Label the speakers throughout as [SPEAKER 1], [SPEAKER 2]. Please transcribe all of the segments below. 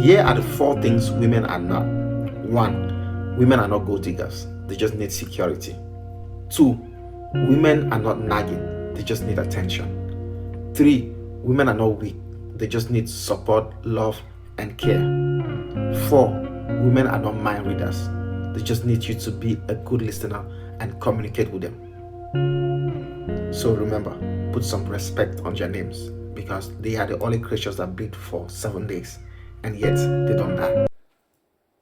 [SPEAKER 1] Here are the four things women are not. One, women are not gold diggers. They just need security. Two, women are not nagging. They just need attention. Three, women are not weak. They just need support, love, and care. Four, women are not mind readers. They just need you to be a good listener and communicate with them. So remember, put some respect on their names because they are the only creatures that breathe for 7 days and yet they don't die.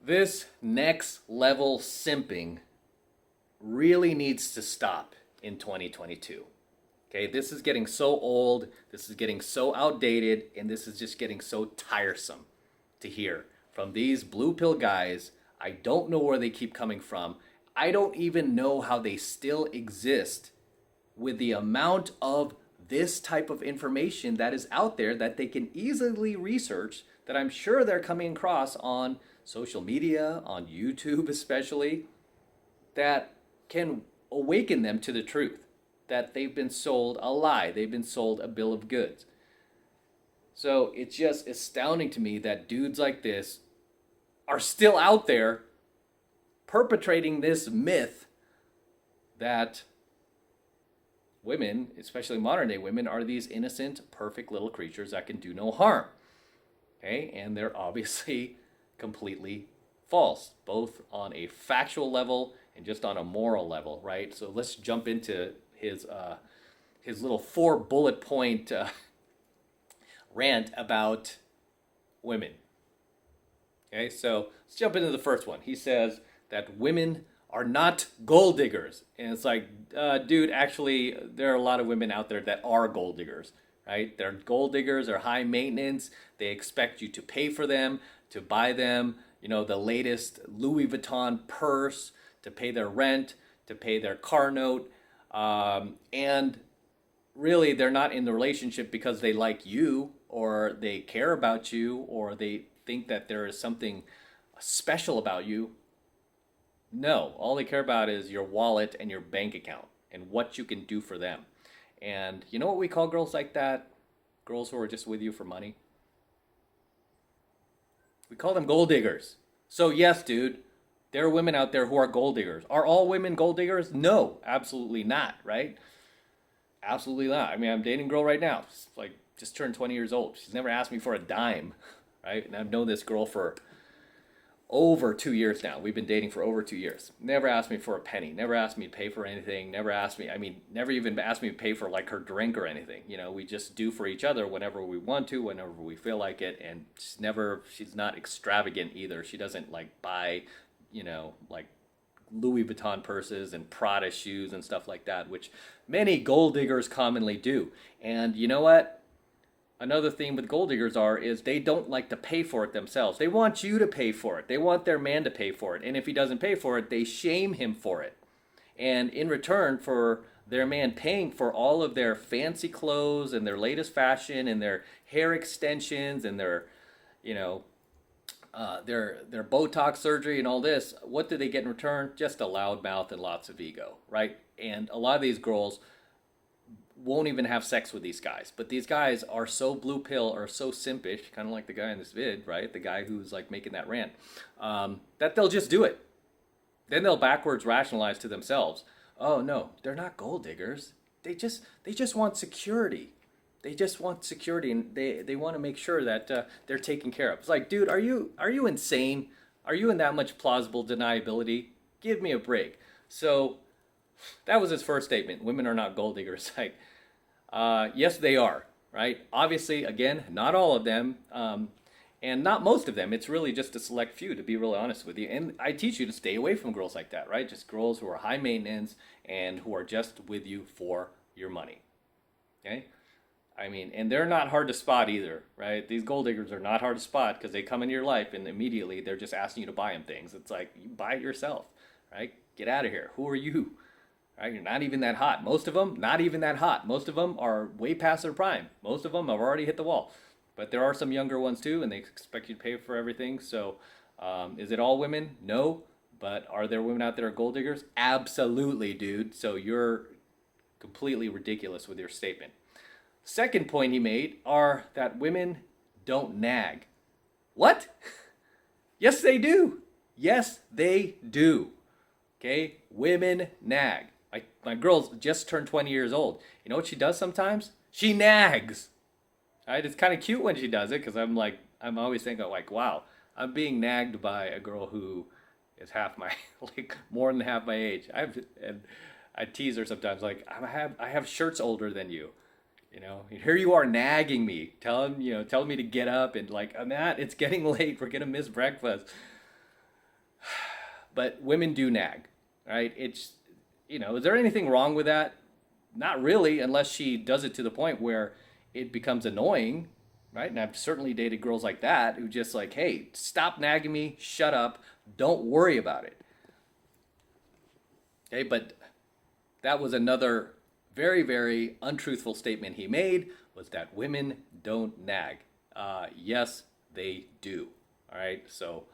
[SPEAKER 2] This next level simping really needs to stop in 2022. Okay, this is getting so old, this is getting so outdated, and this is just getting so tiresome to hear from these blue pill guys. I don't know where they keep coming from. I don't even know how they still exist with the amount of this type of information that is out there that they can easily research, that I'm sure they're coming across on social media, on YouTube especially, that can awaken them to the truth that they've been sold a lie, they've been sold a bill of goods. So it's just astounding to me that dudes like this are still out there perpetrating this myth that women, especially modern day women, are these innocent, perfect little creatures that can do no harm. Okay, and they're obviously completely false, both on a factual level and just on a moral level, right? So let's jump into his little 4 bullet point rant about women. Okay, so let's jump into the first one. He says that women are not gold diggers, and it's like, dude, actually, there are a lot of women out there that are gold diggers, right? They're gold diggers, they're high maintenance. They expect you to pay for them, to buy them, the latest Louis Vuitton purse, to pay their rent, to pay their car note. And really, they're not in the relationship because they like you or they care about you or they think that there is something special about you. No, all they care about is your wallet and your bank account and what you can do for them. And you know what we call girls like that? Girls who are just with you for money? We call them gold diggers. So yes, dude, there are women out there who are gold diggers. Are all women gold diggers? No, absolutely not, right? Absolutely not. I mean, I'm dating a girl right now. She's like just turned 20 years old. She's never asked me for a dime, right? And I've known this girl for over 2 years now. We've been dating for over 2 years. Never asked me for a penny. Never asked me to pay for anything. Never even asked me to pay for like her drink or anything. We just do for each other whenever we want to, whenever we feel like it. And she's not extravagant either. She doesn't like buy, like Louis Vuitton purses and Prada shoes and stuff like that, which many gold diggers commonly do. And you know what? Another thing with gold diggers is they don't like to pay for it themselves. They want you to pay for it. They want their man to pay for it. And if he doesn't pay for it, they shame him for it. And in return for their man paying for all of their fancy clothes and their latest fashion and their hair extensions and their Botox surgery and all this, what do they get in return? Just a loud mouth and lots of ego, right? And a lot of these girls won't even have sex with these guys. But these guys are so blue pill or so simpish, kind of like the guy in this vid, right? The guy who's like making that rant, that they'll just do it. Then they'll backwards rationalize to themselves, oh no, they're not gold diggers. They just want security. They just want security, and they want to make sure that they're taken care of. It's like, dude, are you insane? Are you in that much plausible deniability? Give me a break. So that was his first statement. Women are not gold diggers. Like, yes, they are, right? Obviously, again, not all of them, and not most of them. It's really just a select few, to be really honest with you. And I teach you to stay away from girls like that, right? Just girls who are high maintenance and who are just with you for your money, okay? I mean, and they're not hard to spot either, right? These gold diggers are not hard to spot because they come into your life and immediately they're just asking you to buy them things. It's like, you buy it yourself, right? Get out of here. Who are you? Right? You're not even that hot. Most of them, not even that hot. Most of them are way past their prime. Most of them have already hit the wall. But there are some younger ones too, and they expect you to pay for everything. So is it all women? No. But are there women out there who are gold diggers? Absolutely, dude. So you're completely ridiculous with your statement. Second point he made are that women don't nag. What? Yes, they do. Yes, they do. Okay? Women nag. My girl's just turned 20 years old. You know what she does sometimes? She nags. Right? It's kind of cute when she does it because I'm always thinking like, wow, I'm being nagged by a girl who is half my, like more than half my age. And I tease her sometimes like, I have shirts older than you. You know, here you are nagging me, telling me to get up and like, Matt, it's getting late. We're gonna miss breakfast. But women do nag, right? Is there anything wrong with that? Not really, unless she does it to the point where it becomes annoying, right? And I've certainly dated girls like that who just like, hey, stop nagging me, shut up, don't worry about it. Okay, but that was another very, very untruthful statement he made, was that women don't nag. Yes, they do. All right, so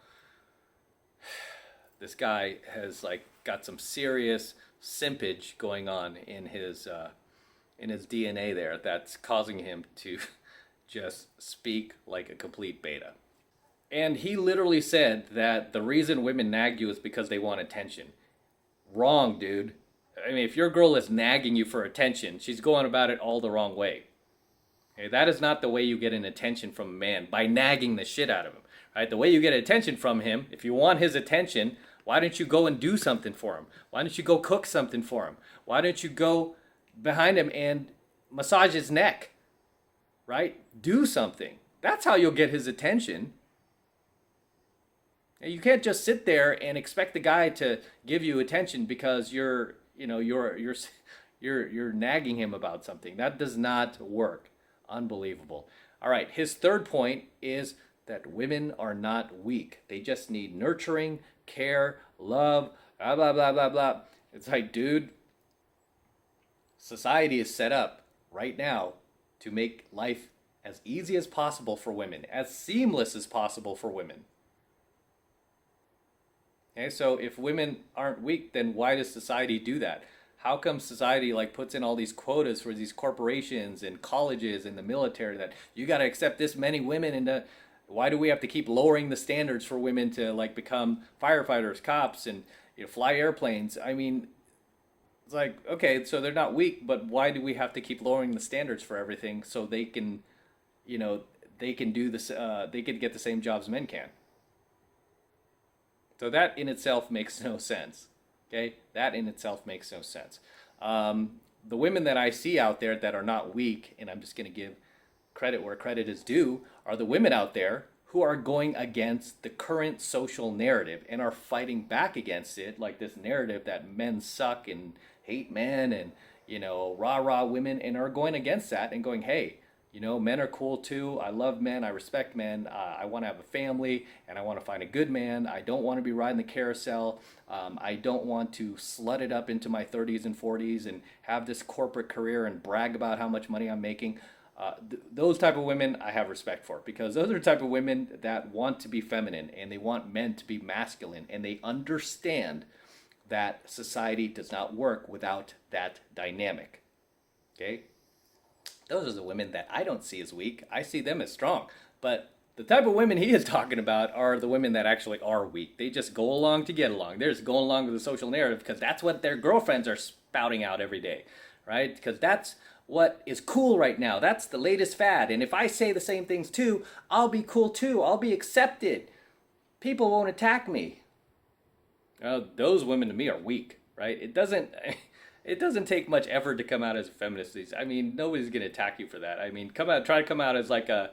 [SPEAKER 2] this guy has like got some serious simpage going on in his DNA there that's causing him to just speak like a complete beta. And he literally said that the reason women nag you is because they want attention. Wrong, dude. I mean, if your girl is nagging you for attention, she's going about it all the wrong way. Okay, that is not the way you get an attention from a man, by nagging the shit out of him. Right? The way you get attention from him, if you want his attention, why don't you go and do something for him? Why don't you go cook something for him? Why don't you go behind him and massage his neck? Right? Do something. That's how you'll get his attention. You can't just sit there and expect the guy to give you attention because you're nagging him about something. That does not work. Unbelievable. All right, his third point is that women are not weak. They just need nurturing, care, love, blah, blah, blah, blah, blah. It's like, dude, society is set up right now to make life as easy as possible for women, as seamless as possible for women. Okay, so if women aren't weak, then why does society do that? How come society like puts in all these quotas for these corporations and colleges and the military that you got to accept this many women into? Why do we have to keep lowering the standards for women to like become firefighters, cops, and fly airplanes? I mean, it's like, okay, so they're not weak, but why do we have to keep lowering the standards for everything so they can, they can do this, they can get the same jobs men can? So that in itself makes no sense. Okay, that in itself makes no sense. The women that I see out there that are not weak, and I'm just going to give credit where credit is due, are the women out there who are going against the current social narrative and are fighting back against it, like this narrative that men suck and hate men and, rah-rah women, and are going against that and going, hey, men are cool too. I love men. I respect men. I want to have a family and I want to find a good man. I don't want to be riding the carousel. I don't want to slut it up into my 30s and 40s and have this corporate career and brag about how much money I'm making. Those type of women I have respect for, because those are the type of women that want to be feminine and they want men to be masculine, and they understand that society does not work without that dynamic. Okay? Those are the women that I don't see as weak. I see them as strong. But the type of women he is talking about are the women that actually are weak. They just go along to get along. They're just going along with the social narrative because that's what their girlfriends are spouting out every day, right? Because that's what is cool right now. That's the latest fad. And if I say the same things too, I'll be cool too. I'll be accepted. People won't attack me. Those women to me are weak, right? It doesn't take much effort to come out as a feminist. I mean, nobody's going to attack you for that. I mean, try to come out as like a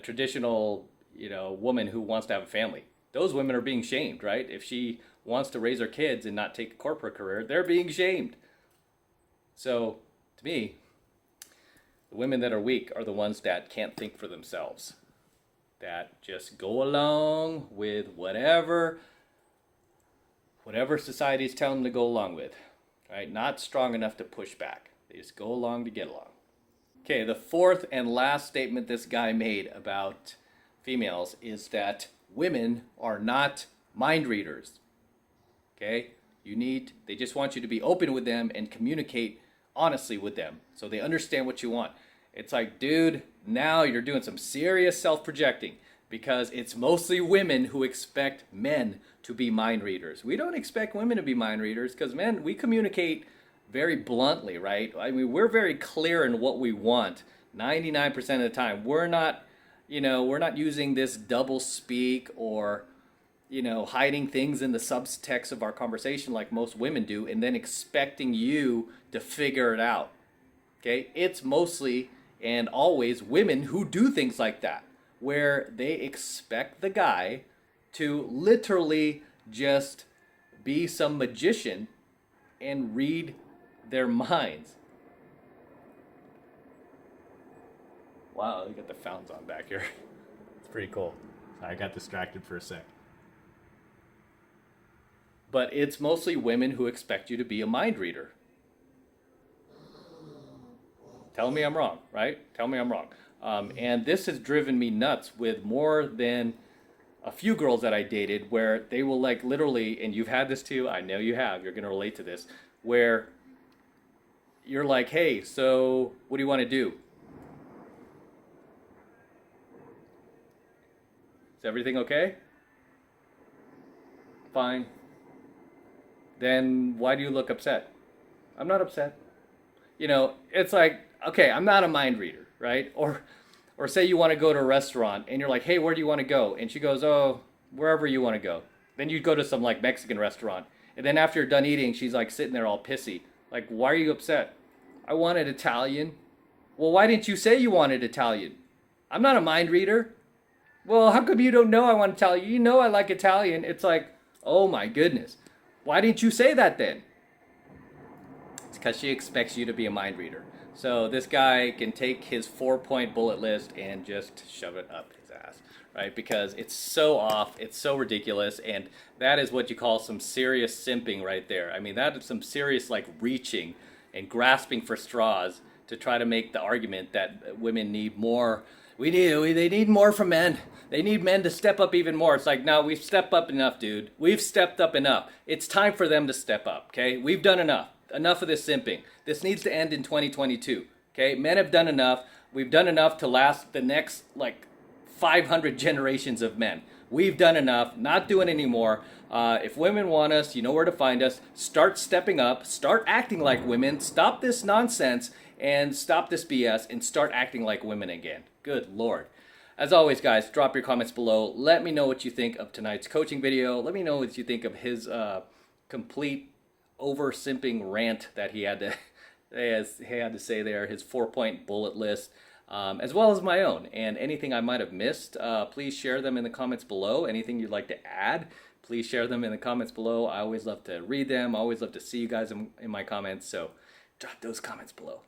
[SPEAKER 2] traditional, woman who wants to have a family. Those women are being shamed, right? If she wants to raise her kids and not take a corporate career, they're being shamed. So, to me, the women that are weak are the ones that can't think for themselves, that just go along with whatever society is telling them to go along with. Right? Not strong enough to push back. They just go along to get along. Okay, the fourth and last statement this guy made about females is that women are not mind readers. Okay? They just want you to be open with them and communicate honestly with them so they understand what you want. It's like, dude, now you're doing some serious self-projecting. because it's mostly women who expect men to be mind readers. We don't expect women to be mind readers because men, we communicate very bluntly, right? I mean, we're very clear in what we want 99% of the time. We're not, we're not using this double speak or, hiding things in the subtext of our conversation like most women do and then expecting you to figure it out. Okay? It's mostly and always women who do things like that, where they expect the guy to literally just be some magician and read their minds. Wow, you got the fountains on back here. It's pretty cool. I got distracted for a sec. But it's mostly women who expect you to be a mind reader. Tell me I'm wrong, right? Tell me I'm wrong. And this has driven me nuts with more than a few girls that I dated where they will like literally, and you've had this too, I know you have, you're going to relate to this, where you're like, hey, so what do you want to do? Is everything okay? Fine. Then why do you look upset? I'm not upset. It's like, okay, I'm not a mind reader, right? Or say you want to go to a restaurant and you're like, hey, where do you want to go? And she goes, oh, wherever you want to go. Then you go to some like Mexican restaurant. And then after you're done eating, she's like sitting there all pissy. Like, why are you upset? I wanted Italian. Well, why didn't you say you wanted Italian? I'm not a mind reader. Well, how come you don't know I want Italian? You know I like Italian. It's like, oh my goodness. Why didn't you say that then? It's because she expects you to be a mind reader. So this guy can take his 4-point bullet list and just shove it up his ass, right? Because it's so off, it's so ridiculous, and that is what you call some serious simping right there. I mean, that is some serious like reaching and grasping for straws to try to make the argument that women need more. They need more from men. They need men to step up even more. It's like, no, we've stepped up enough, dude. We've stepped up enough. It's time for them to step up, okay? We've done enough. Enough of this simping. This needs to end in 2022, okay? Men have done enough. We've done enough to last the next, 500 generations of men. We've done enough. Not doing anymore. If women want us, you know where to find us. Start stepping up. Start acting like women. Stop this nonsense and stop this BS and start acting like women again. Good Lord. As always, guys, drop your comments below. Let me know what you think of tonight's coaching video. Let me know what you think of his complete over-simping rant that he had to say there, his 4-point bullet list, as well as my own. And anything I might have missed, please share them in the comments below. Anything you'd like to add, please share them in the comments below. I always love to read them. I always love to see you guys in my comments. So drop those comments below.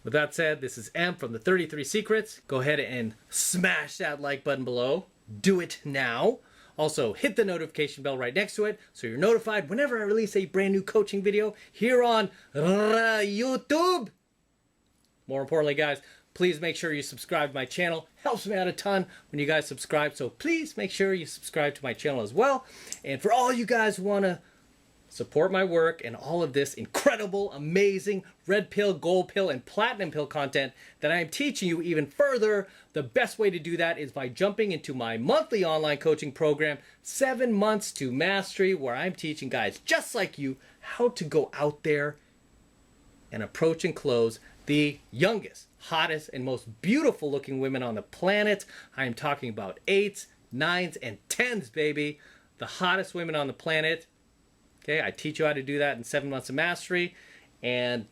[SPEAKER 2] With that said, this is M from the 33 Secrets. Go ahead and smash that like button below. Do it now. Also, hit the notification bell right next to it so you're notified whenever I release a brand new coaching video here on YouTube. More importantly, guys, please make sure you subscribe to my channel. Helps me out a ton when you guys subscribe, so please make sure you subscribe to my channel as well. And for all you guys who want to support my work and all of this incredible, amazing red pill, gold pill, and platinum pill content that I am teaching you even further, the best way to do that is by jumping into my monthly online coaching program, 7 Months to Mastery, where I'm teaching guys just like you how to go out there and approach and close the youngest, hottest, and most beautiful looking women on the planet. I am talking about 8s, 9s, and 10s, baby. The hottest women on the planet. Okay, I teach you how to do that in 7 Months of Mastery. And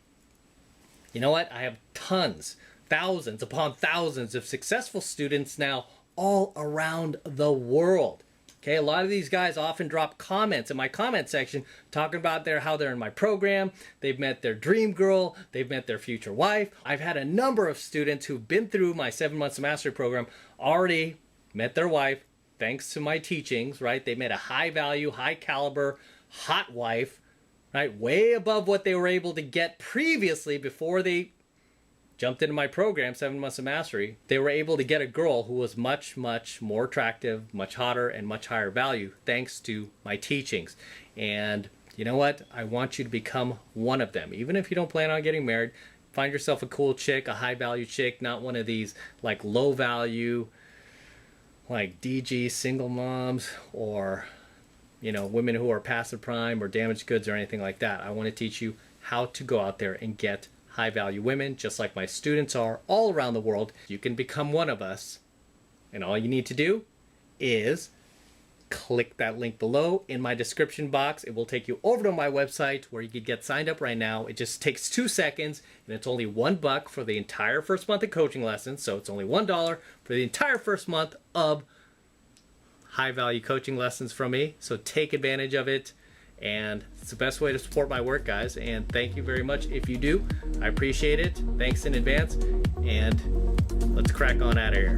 [SPEAKER 2] you know what? I have tons, thousands upon thousands of successful students now all around the world. Okay, a lot of these guys often drop comments in my comment section talking about how they're in my program. They've met their dream girl. They've met their future wife. I've had a number of students who've been through my 7 Months of Mastery program already met their wife thanks to my teachings, right? They met a high value, high caliber, hot wife, right? Way above what they were able to get previously before they jumped into my program, 7 Months of Mastery. They were able to get a girl who was much, much more attractive, much hotter, and much higher value thanks to my teachings. And you know what? I want you to become one of them. Even if you don't plan on getting married, find yourself a cool chick, a high value chick, not one of these like low value, like DG single moms or, women who are passive prime or damaged goods or anything like that. I want to teach you how to go out there and get high value women, just like my students are all around the world. You can become one of us, and all you need to do is click that link below in my description box. It will take you over to my website where you can get signed up right now. It just takes 2 seconds, and it's only $1 for the entire first month of coaching lessons. So it's only $1 for the entire first month of high value coaching lessons from me. So take advantage of it, and it's the best way to support my work, guys. And thank you very much if you do. I appreciate it. Thanks in advance, and let's crack on out of here.